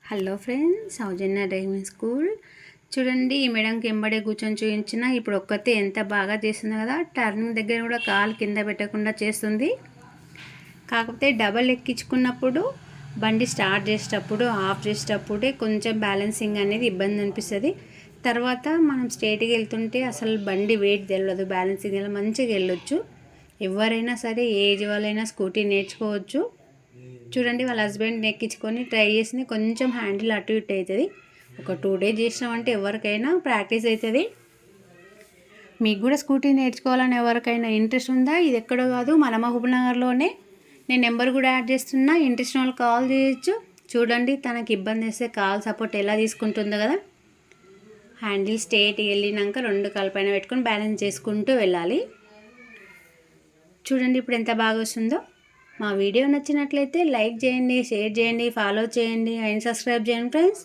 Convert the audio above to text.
Hello friends, సౌజన్య driving school. చూడండి, ఈ మేడంకి ఎంబడే కూర్చొని చూపించిన ఇప్పుడు ఒక్కతే ఎంత బాగా చేస్తుంది కదా. టర్నింగ్ దగ్గర కూడా కాలు కింద పెట్టకుండా చేస్తుంది. కాకపోతే డబల్ ఎక్కించుకున్నప్పుడు బండి స్టార్ట్ చేసేటప్పుడు ఆఫ్ చేసేటప్పుడే కొంచెం బ్యాలెన్సింగ్ అనేది ఇబ్బంది అనిపిస్తుంది. తర్వాత మనం స్ట్రేట్గా వెళ్తుంటే అసలు బండి వెయిట్ తెలియదు, బ్యాలెన్సింగ్ ఎలా మంచిగా వెళ్ళొచ్చు. ఎవరైనా సరే ఏజ్ వాళ్ళైనా స్కూటీ నేర్చుకోవచ్చు. చూడండి, వాళ్ళ హస్బెండ్ ఎక్కించుకొని ట్రై చేసింది. కొంచెం హ్యాండిల్ అటు ఇటు అవుతుంది. ఒక 2 days చేసినామంటే ఎవరికైనా ప్రాక్టీస్ అవుతుంది. మీకు కూడా స్కూటీ నేర్చుకోవాలని ఎవరికైనా ఇంట్రెస్ట్ ఉందా? ఇది ఎక్కడో కాదు, మన మహబూబ్నగర్లోనే. నేను నెంబర్ కూడా యాడ్ చేస్తున్నా, ఇంట్రెస్ట్ వాళ్ళు కాల్ చేయొచ్చు. చూడండి, తనకి ఇబ్బంది వేస్తే కాల్ సపోర్ట్ ఎలా తీసుకుంటుందో కదా. హ్యాండిల్ స్ట్రేట్ వెళ్ళినాక 2 కాళ్ళ పైన పెట్టుకొని బ్యాలెన్స్ చేసుకుంటూ వెళ్ళాలి. చూడండి ఇప్పుడు ఎంత బాగా వస్తుందో. మా వీడియో నచ్చినట్లయితే లైక్ చేయండి, షేర్ చేయండి, ఫాలో చేయండి అండ్ సబ్స్క్రైబ్ చేయండి ఫ్రెండ్స్.